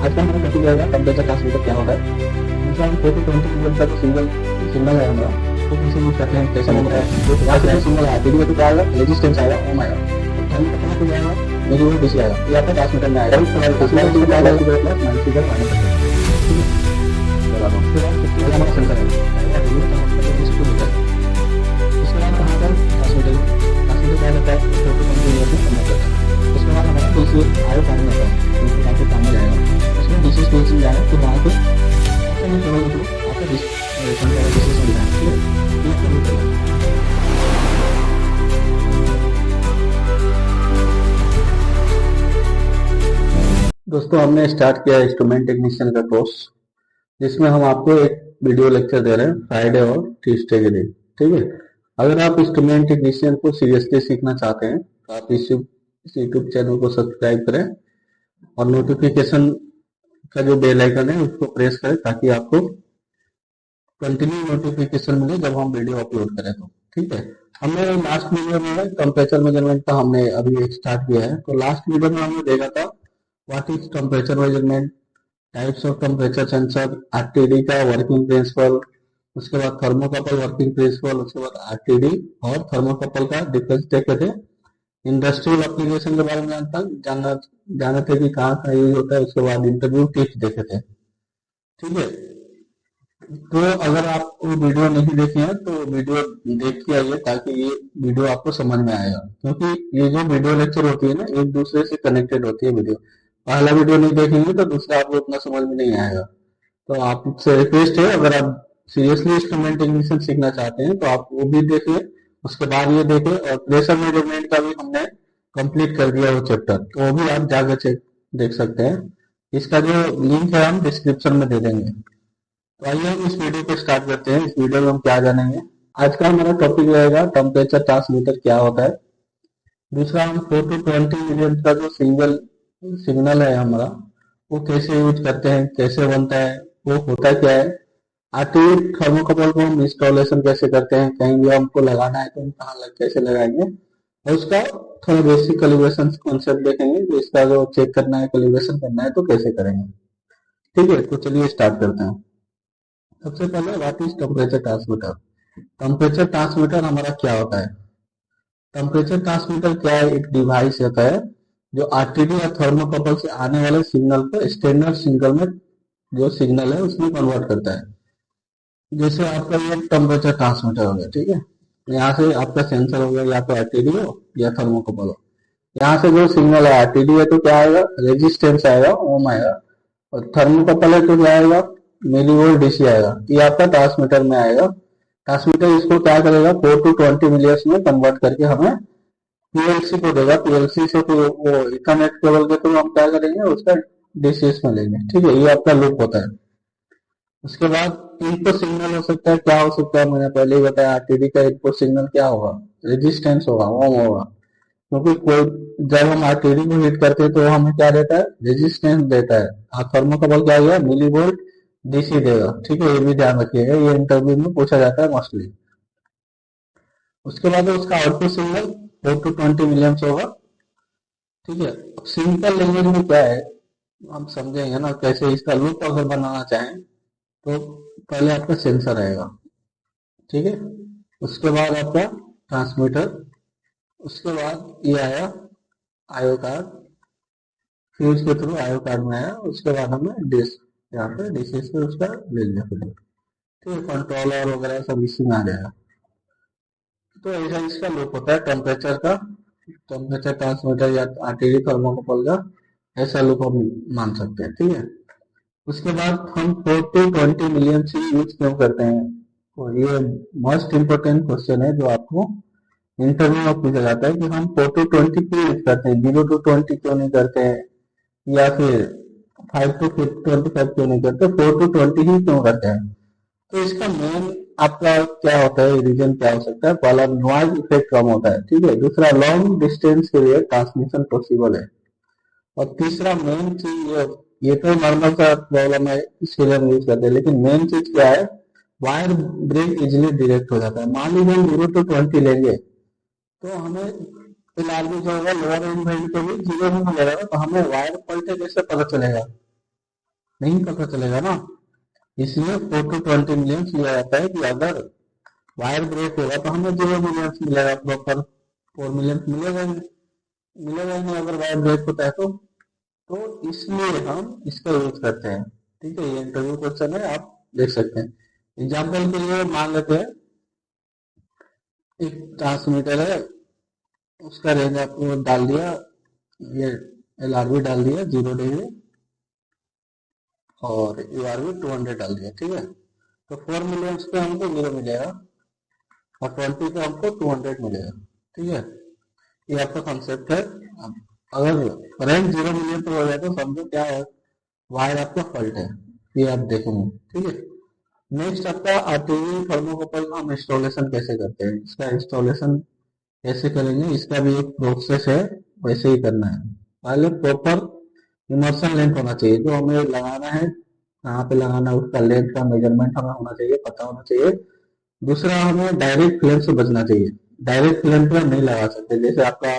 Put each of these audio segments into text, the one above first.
आज का हमारा टॉपिक रहेगा टेम्परेचर ट्रांसमीटर क्या होता है। दूसरा हम 4 to 20 मिलियन का जो सिग्नल है हमारा, तो कैसे यूज करते हैं, कैसे बनता है। तो यहाँ से सिग्नल आया टीडी तो क्या आएगा, रेजिस्टेंस आएगा, ओम आएगा। टाइम का पता जाएगा, मेरी वो डीसी आएगा, ये आपका ट्रांसमीटर में आएगा। दूसरा डीसी क्या आएगा, प्लस माइनस फिगर माइनस करते हैं। चलो उसके बाद सबसे हमारा सेंसर है, उसके बाद कहाँ पर ट्रांसमीटर क्या करता है, उसके बाद हमारा डीसी आयो काम में आता है, उनको काफी काम में जाएगा। उसमें डीसी स्पेस में जाएगा तो वहाँ पे ऐसा नहीं करोगे तो आपका डीसी में जाएगा। दोस्तों हमने स्टार्ट किया इंस्ट्रूमेंट टेक्नीशियन का कोर्स, जिसमें हम आपको एक वीडियो लेक्चर दे रहे हैं फ्राइडे और ट्यूसडे के दिन। ठीक है, अगर आप इंस्ट्रूमेंट टेक्नीशियन को सीरियसली सीखना चाहते हैं तो आप इस यूट्यूब चैनल को सब्सक्राइब करें और नोटिफिकेशन का जो बेल आइकन है उसको प्रेस करें, ताकि आपको कंटिन्यू नोटिफिकेशन मिले जब हम वीडियो अपलोड करें तो। ठीक है, हमने लास्ट वीडियो में टेम्परेचर मेजरमेंट का हमने अभी स्टार्ट किया है। तो लास्ट वीडियो में हमने देखा था what is temperature measurement, types of temperature sensor, RTD का वर्किंग प्रिंसिपल, उसके बाद थर्मोकपल वर्किंग प्रिंसिपल, उसके बाद आरटीडी और थर्मोकपल का डिफरेंस देखे थे। इंडस्ट्रियल एप्लीकेशन के बारे में जाने थे कि कहाँ का यूज होता है। उसके बाद इंटरव्यू टिप्स देखे थे। ठीक है, तो अगर आप वो वीडियो नहीं देखे हैं तो वीडियो देख के आइए, ताकि ये वीडियो आपको समझ में आएगा। क्योंकि ये जो वीडियो लेक्चर होती है ना, एक दूसरे से कनेक्टेड होती है वीडियो। पहला वीडियो नहीं देखेंगे तो दूसरा आपको उतना समझ में नहीं आएगा। तो आपसे रिक्वेस्ट है, अगर आप सीरियसली इंस्ट्रूमेंट टेक्नीशियन सीखना चाहते हैं तो आप वो भी देखिए, उसके बाद ये देखिए। और प्रेशर मेजरमेंट का भी हमने कंप्लीट कर दिया वो चैप्टर, तो वो भी आप जाकर चेक देख सकते हैं। इसका जो लिंक है हम डिस्क्रिप्शन में दे देंगे। तो आइए हम इस वीडियो को स्टार्ट करते हैं। इस वीडियो में हम क्या जानेंगे, आज का हमारा टॉपिक रहेगा टेम्परेचर ट्रांसमीटर क्या होता है। दूसरा हम 4 to 20 मिलियन का जो सिग्नल है हमारा, वो कैसे यूज करते हैं, कैसे बनता है, वो होता क्या है। आरटीडी थर्मोकपल को हम इंस्टॉलेशन कैसे करते हैं, कहीं भी हमको लगाना है तो हम कहाँ कैसे लगाएंगे, और उसका थोड़ा बेसिक कैलिब्रेशन कॉन्सेप्ट देखेंगे कि इसका जो चेक करना है, कैलिब्रेशन करना है तो कैसे करेंगे। ठीक है, तो चलिए स्टार्ट करते हैं। सबसे पहले what is temperature transmitter. Temperature transmitter हमारा क्या होता है। टेम्परेचर ट्रांसमीटर क्या है, एक डिवाइस होता है जो आरटीडी या थर्मोकपल से आने वाले सिग्नल को स्टैंडर्ड सिग्नल में, जो सिग्नल है उसमें कन्वर्ट करता है। जैसे आपका ये टेम्परेचर ट्रांसमीटर हो गया, ठीक है, यहाँ से आपका सेंसर हो गया, या तो आरटीडी हो या थर्मोकपल हो। यहाँ से जो सिग्नल है आरटीडी है तो क्या आएगा, रेजिस्टेंस आएगा, ओम आएगा। और थर्मोकपल है तो क्या आएगा, मिलीवोल्ट डीसी आएगा। ये आपका ट्रांसमीटर में आएगा। ट्रांसमीटर इसको क्या करेगा, 4 to 20 मिलियंस में कन्वर्ट करके हमें पीएलसी को देगा। पीएलसी से फिर वो इथरनेट केबल के थ्रू हम क्या करेंगे, उसका डीसीएस में लेंगे। ठीक है, ये आपका लूप होता है। उसके बाद इनपुट सिग्नल हो सकता है, क्या हो सकता है, मैंने पहले ही बताया आरटीडी का इनपुट सिग्नल क्या होगा, रेजिस्टेंस होगा, ओम होगा। क्योंकि कोई जब हम आरटीडी को हीट करते हैं तो हमें क्या देता है, रेजिस्टेंस देता है। और थर्मोकपल क्या होगा, मिलीवोल्ट डीसी देगा। ठीक है, ये भी ध्यान रखिएगा, ये इंटरव्यू में पूछा जाता है मोस्टली। उसके बाद उसका आउटपुट सिग्नल 4 to 20 मिलियंस होगा। ठीक है, सिंपल लैंग्वेज में क्या है हम समझेंगे ना, कैसे इसका लूप अगर बनाना चाहें तो पहले आपका सेंसर आएगा। ठीक है, उसके बाद आपका ट्रांसमीटर, उसके बाद ये आया आयो कार्ड, फिर उसके थ्रू आयो कार्ड में आया। उसके बाद हमें डिश, यहाँ पे डिशेस पे उसका ले लिया फिर। ठीक है, कंट्रोलर वगैरह सब इसी में आ जाएगा। तो ऐसा इसका लूप होता है टेम्परेचर का, टेम्परेचर ट्रांसमीटर या आरटीडी थर्मोकपल का ऐसा लूप हम मान सकते हैं। ठीक है, उसके बाद हम 4 to 20 मिलियन से यूज क्यों करते हैं, तो ये मोस्ट इम्पोर्टेंट क्वेश्चन है जो आपको इंटरव्यू में पूछा जाता है कि हम 4 to 20 क्यों यूज करते हैं, 0 to 20 क्यों नहीं करते हैं, या फिर 5 to 25 क्यों नहीं करते, 4 to 20 ही क्यों करते हैं। तो इसका मेन आपका क्या होता है, रीजन क्या हो सकता है। पहला, नॉइज इफेक्ट कम होता है। ठीक है, दूसरा, लॉन्ग डिस्टेंस के लिए ट्रांसमिशन पॉसिबल है। और तीसरा मेन चीज, ये तो नॉर्मल सा प्रॉब्लम है इसके लिए हम यूज करते हैं, लेकिन मेन चीज क्या है, वायर ब्रेक इजिली डिरेक्ट हो जाता है। मान लीजिए हम 0 to 20 लेंगे तो हमें फिलहाल भी जो होगा लोअर एंड बैंड को भी 0 ही मिलेगा, तो हमें वायर पलटे कैसे पता चलेगा, नहीं पता चलेगा ना। इसलिए 4 to 20 मिलियंस लिया जाता है कि अगर वायर ब्रेक होगा तो हमें 0 मिलियंस मिलेगा, प्रॉपर 4 मिलियंस मिलेगा ही मिलेगा ही नहीं अगर वायर ब्रेक होता है तो इसलिए हम इसका यूज करते हैं। ठीक है, ये इंटरव्यू क्वेश्चन है, आप देख सकते हैं। एग्जाम्पल के लिए मान लेते हैं एक ट्रांसमीटर है, उसका रेंज आपको डाल दिया, ये LRB डाल दिया 0 डिग्री और URB 200 डाल दिया। ठीक है, तो 4 मिलियंस पे हमको 0 मिलेगा और 20 पे हमको 200 मिलेगा। ठीक है, ये आपका कॉन्सेप्ट है। अगर रेंज 0 मिलियन पे हो जाए तो समझो क्या है, वायर आपका फॉल्ट है, ये आप देखेंगे। ठीक है, नेक्स्ट आपका RTU थर्मोकपल का हम इंस्टॉलेशन कैसे करते हैं, इसका इंस्टॉलेशन कैसे करेंगे, इसका भी एक प्रोसेस है, वैसे ही करना है। पहले प्रॉपर इमर्शन लेंथ होना चाहिए, जो हमें लगाना है कहाँ पे लगाना है उसका लेंथ का मेजरमेंट हमें होना चाहिए, पता होना चाहिए। दूसरा, हमें डायरेक्ट फ्लेम से बचना चाहिए, डायरेक्ट फ्लेम पे नहीं लगा सकते। जैसे आपका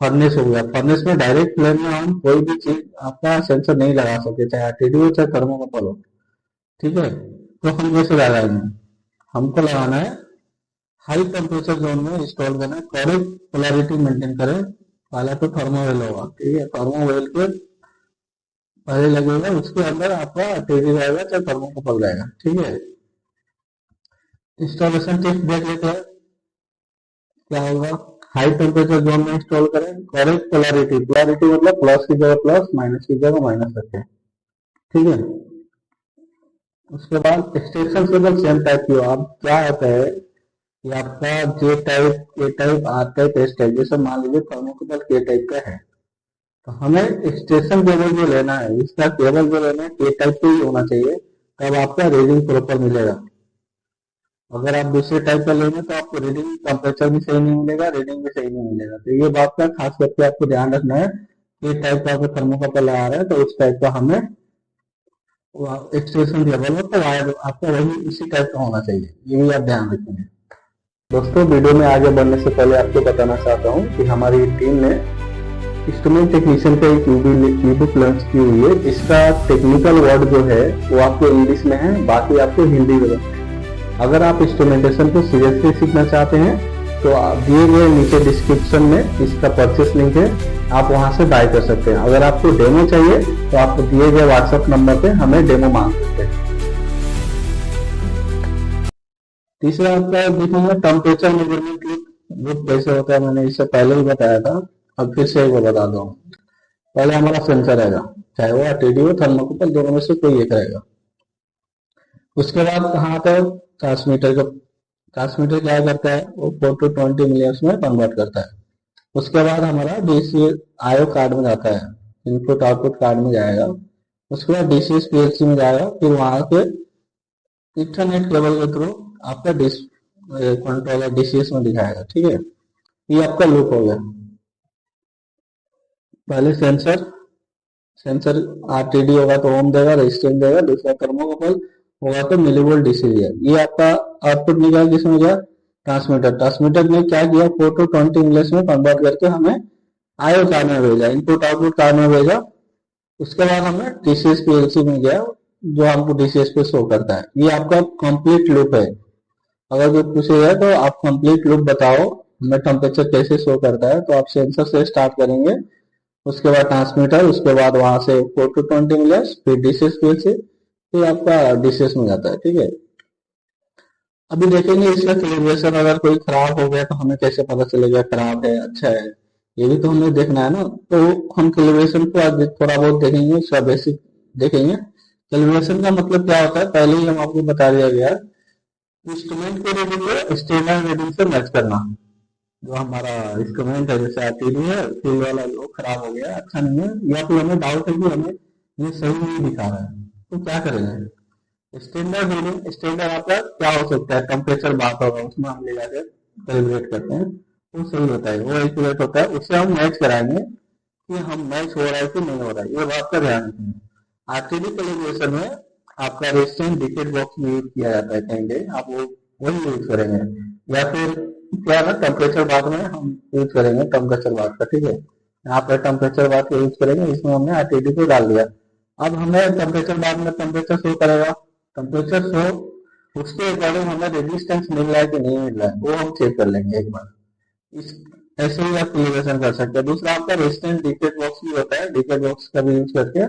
फर्नेस हो गया, फर्नेस में डायरेक्ट फ्लेम में हम कोई भी चीज आपका सेंसर नहीं लगा सकते, चाहे RTD हो चाहे थर्मोकपल हो। ठीक है, तो हम कैसे लगाएंगे, हमको लगाना है हाई टेम्परेचर जोन में इंस्टॉल करना है, करेक्ट पोलैरिटी मेंटेन करें। पहला तो थर्मोवेल होगा। ठीक है, थर्मोवेल के पहले लगेगा, उसके अंदर आपका RTD रहेगा चाहे थर्मोकपल रहेगा। ठीक है, इंस्टॉलेशन टिप्स देख लेते हैं क्या होगा। हाई टेम्परेचर जोन में इंस्टॉल करें, करेक्ट पोलैरिटी, पोलैरिटी मतलब प्लस की जगह प्लस, माइनस की जगह माइनस रखें। ठीक है, उसके बाद एक्सटेंशन केबल सेम टाइप की हो। अब क्या होता है कि आपका J type, A type, R type, S type, जैसे मान लीजिए थर्मोकपल K टाइप का है, तो हमें एक्सटेंशन केबल जो लेना है, इसका केबल जो लेना है K टाइप का ही होना चाहिए, तब आपका रीडिंग प्रॉपर मिलेगा। अगर आप दूसरे टाइप का लेंगे तो आपको रीडिंग टेम्परेचर भी सही नहीं मिलेगा, रीडिंग भी सही नहीं मिलेगा। तो ये बात का खास करके आपको ध्यान रखना है कि टाइप का आपका थर्मोकपल आ रहा है तो उस टाइप का हमें एक्सटेंशन केबल हो तो वायर आपका वही इसी टाइप का होना चाहिए, ये भी आप ध्यान रखेंगे। दोस्तों, वीडियो में आगे बढ़ने से पहले आपको बताना चाहता हूँ कि हमारी टीम ने इंस्ट्रूमेंट टेक्नीशियन का एक ई-बुक लॉन्च की हुई है। इसका टेक्निकल वर्ड जो है वो आपको इंग्लिश में है, बाकी आपको हिंदी में है। अगर आप इंस्ट्रूमेंटेशन को सीरियसली सीखना चाहते हैं तो दिए गए नीचे डिस्क्रिप्शन में इसका परचेस लिंक है, आप वहां से बाय कर सकते हैं। अगर आपको डेमो चाहिए तो आप दिए गए व्हाट्सएप नंबर पे हमें डेमो मांग सकते हैं। तीसरा आपका देखेंगे टेम्परेचर मेजरमेंट लूप कैसे होता है, मैंने इससे पहले ही बताया था, अब फिर से एक बार बता दूं। पहले हमारा सेंसर रहेगा, चाहे वो RTD हो थर्मोकपल, दोनों में से कोई एक रहेगा। उसके बाद कहाँ आता है ट्रांसमीटर का, ट्रांसमीटर क्या करता है, वो 4 to 20 मिलियंस में कन्वर्ट करता है। उसके बाद हमारा DC IO कार्ड में जाता है, इनपुट आउटपुट कार्ड में जाएगा। उसके बाद DCS PLC में जाएगा, फिर वहां से इथरनेट केबल के थ्रू आपका कंट्रोलर DCS में दिखाएगा। ठीक है, ये आपका लूप हो गया। पहले सेंसर सेंसर RTD होगा तो ओम देगा, रेजिस्टेंस देगा। दूसरा थर्मोकपल होगा तो मिलीवोल्ट DC दिया। ये आपका आउटपुट निकाल किसमें गया, ट्रांसमीटर। ट्रांसमीटर ने क्या किया, 4 to 20 में कन्वर्ट करके हमें IO कार्ड में भेजा, इनपुट आउटपुट कार्ड में भेजा। उसके बाद हमें DCS PLC में गया, जो हमको DCS पे शो करता है। ये आपका कंप्लीट लूप है। अगर कोई पूछेगा तो आप कंप्लीट लूप बताओ, हमें टेम्परेचर कैसे शो करता है, तो आप सेंसर से स्टार्ट करेंगे, उसके बाद ट्रांसमीटर, उसके बाद वहां से 4 to 20 मिलियंस, फिर DCS PLC, फिर आपका DCS में जाता है। ठीक है, अभी देखेंगे इसका कैलिब्रेशन, अगर कोई खराब हो गया तो हमें कैसे पता चलेगा खराब है अच्छा है, ये भी तो हमें देखना है ना। तो हम कैलिब्रेशन को आज थोड़ा बहुत देखेंगे, उसका बेसिक देखेंगे। कैलिब्रेशन का मतलब क्या होता है, पहले ही हम आपको बता दिया गया, इंस्ट्रूमेंट के रीडिंग को स्टैंडर्ड रीडिंग से मैच करना। जो हमारा इंस्ट्रूमेंट है, जैसे RTD है, फील्ड वाला वो खराब हो गया, अच्छा नहीं है, या फिर हमें डाउट है कि हमें ये सही नहीं दिखा रहा है, तो क्या करेंगे, स्टैंडर्ड रीडिंग। स्टैंडर्ड आपका क्या हो सकता है, टेम्परेचर बात होगा, उसमें हम ले जाकर कैलिब्रेट करते हैं, वो सही होता है, वो एक्यूरेट होता है। उससे हम मैच कराएंगे कि हम मैच हो रहा है कि नहीं हो रहा है, ये बात का ध्यान रखेंगे। RTD कैलिब्रेशन में आपका रेजिस्टेंस डिकेट बॉक्स में यूज किया जाता है, कहेंगे आप वो वही यूज करेंगे, या फिर क्या ना टेम्परेचर बात में हम यूज करेंगे टेम्परेचर बात का। ठीक है, यहाँ पर टेम्परेचर बात का यूज करेंगे, इसमें हमने RTD को डाल दिया। अब हमें टेम्परेचर बाद में टेम्परेचर शो करेगा, टेम्परेचर शो उसके अकॉर्डिंग हमें रेजिस्टेंस मिल रहा है कि नहीं मिल रहा है वो हम चेक कर लेंगे एक बार। इस ऐसे ही आप कैलिब्रेशन कर सकते हैं। दूसरा आपका रेजिस्टेंस डीकेड बॉक्स भी होता है, डीकेड बॉक्स का भी यूज करके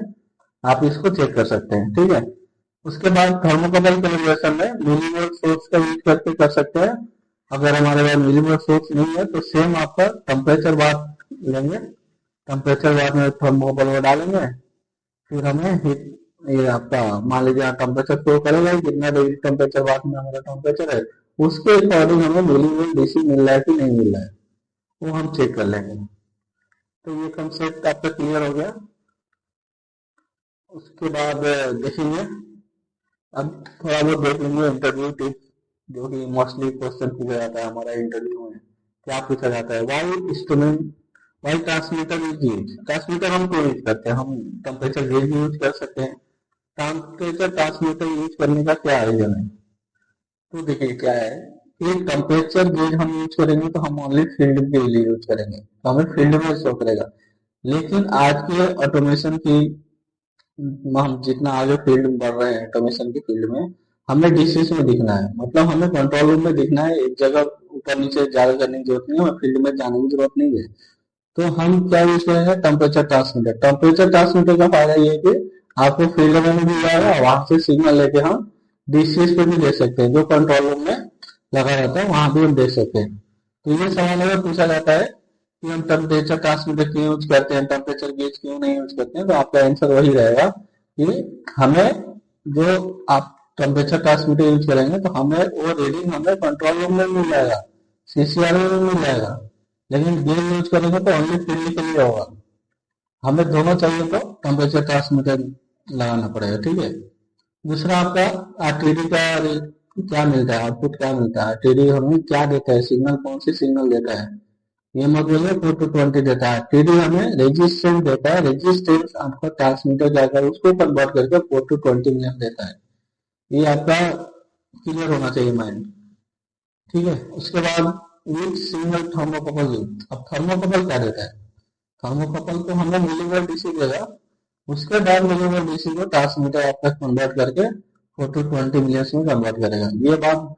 आप इसको चेक कर सकते हैं, ठीक है। उसके बाद थर्मोकपल कैलिब्रेशन में मिलीवोल्ट सोर्स का यूज करके कर सकते हैं। अगर हमारे पास मिलीवोल्ट सोर्स नहीं है तो सेम आपका टेम्परेचर बार लेंगे, टेम्परेचर बार में थर्मोकपल में डालेंगे, फिर हमें हीट ये आपका मान लीजिए टेम्परेचर शो करेगा कि कितना डिग्री टेम्परेचर बार में हमारा टेम्परेचर है, उसके अकॉर्डिंग हमें मिलीवोल्ट डीसी मिल रहा है कि नहीं मिल रहा है वो हम चेक कर लेंगे। तो ये कंसेप्ट आपका क्लियर हो गया। उसके बाद देखेंगे, अब थोड़ा बहुत देख लेंगे इंटरव्यू टिप्स, जो कि मोस्टली क्वेश्चन पूछा जाता है हमारा इंटरव्यू में। क्या पूछा जाता है, why instrument, why transmitter is use. Transmitter हम क्यों यूज करते हैं, हम टेम्परेचर गेज यूज कर सकते हैं, टेम्परेचर ट्रांसमीटर यूज करने का क्या रीजन है। तो देखिए क्या है, एक टेम्परेचर गेज हम यूज करेंगे तो हम ओनली फील्ड के लिए यूज करेंगे, तो हमें फील्ड में शो करेगा। लेकिन आज के ऑटोमेशन की, हम जितना आगे फील्ड में बढ़ रहे हैं ऑटोमेशन की फील्ड में, हमें डिस्टेंस में दिखना है, मतलब हमें कंट्रोल रूम में दिखना है, एक जगह ऊपर नीचे ज्यादा करने की जरूरत नहीं है, हमें फील्ड में जाने की जरूरत नहीं है। तो हम क्या यूज करेंगे, टेम्परेचर ट्रांसमीटर। टेम्परेचर ट्रांसमीटर का फायदा ये है कि आपको फील्ड में भी मिल जाएगा, वहां से सिग्नल लेके हम डीसीएस पे भी दे सकते हैं, जो कंट्रोल रूम में लगा रहता है वहां भी हम दे सकते हैं। तो ये सवाल अगर पूछा जाता है कि हम टेम्परेचर ट्रांसमीटर क्यों यूज करते हैं, टेम्परेचर गेज क्यों नहीं यूज करते हैं, तो आपका आंसर वही रहेगा कि हमें जो आप टेम्परेचर ट्रांसमीटर यूज करेंगे तो हमें वो रीडिंग हमें कंट्रोल रूम में मिल जाएगा, सीसीआर में भी मिल जाएगा। लेकिन गेज यूज करेंगे तो ओनली फील्ड के लिए होगा, हमें दोनों चाहिए तो टेम्परेचर ट्रांसमीटर लगाना पड़ेगा, ठीक है। दूसरा आपका आरटीडी का क्या मिलता है, आउटपुट क्या मिलता है, आरटीडी हमें क्या देता है, सिग्नल कौन सी सिग्नल देता है। ये मत बोलिए 4 to 20 देता है, टीडी हमें रेजिस्टेंस देता है, रेजिस्टेंस आपका ट्रांसमीटर जाकर उसको कन्वर्ट करके 4 to 20 मिलियन देता है। ये आपका क्लियर होना चाहिए माइंड, ठीक है। उसके बाद विच सिग्नल थर्मोकपल यूज। अब थर्मोकपल क्या देता है, थर्मोकपल तो हमें मिलीवोल्ट डीसी देगा, उसके बाद मिलीवोल्ट डीसी को ट्रांसमीटर आपका कन्वर्ट करके 4 to 20 मिलियन में कन्वर्ट करेगा। ये बात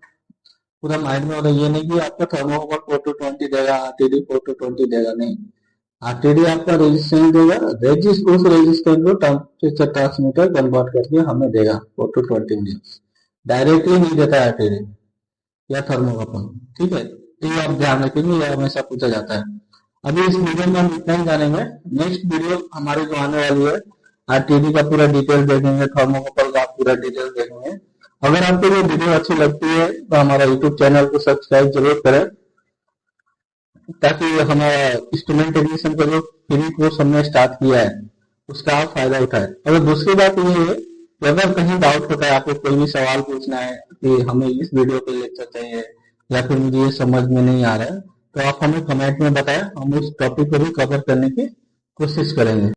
पूरा माइंड में होगा, ये नहीं कि आपका थर्मोकपल 4 to 20 देगा, आरटीडी 4 to 20 देगा, नहीं। आरटीडी आपका रेजिस्टेंस देगा, उस रेजिस्टेंस को टेम्परेचर ट्रांसमीटर कन्वर्ट करके हमें देगा 4 to 20 मिलियन, डायरेक्टली नहीं देता है आरटीडी या थर्मोकपल, ठीक है। तो ये आप ध्यान रखेंगे, ये हमेशा पूछा जाता है। अभी इस वीडियो में हम इतना ही जानेंगे, नेक्स्ट वीडियो हमारी जो आने वाली है आरटीडी का पूरा डिटेल देखेंगे, थर्मोकपल का पूरा डिटेल देखेंगे। अगर आपको ये वीडियो अच्छी लगती है तो हमारा यूट्यूब चैनल को सब्सक्राइब जरूर करें, ताकि हमारा इंस्ट्रूमेंट टेक्नीशियन का जो फ्री कोर्स हमने स्टार्ट किया है उसका आप फायदा उठाए। और दूसरी बात ये है कि अगर कहीं डाउट होता है, आपको कोई भी सवाल पूछना है कि हमें इस वीडियो पे लेक्चर चाहिए या फिर मुझे ये समझ में नहीं आ रहा है, तो आप हमें कमेंट में बताएं, हम उस टॉपिक को भी कवर करने की कोशिश करेंगे।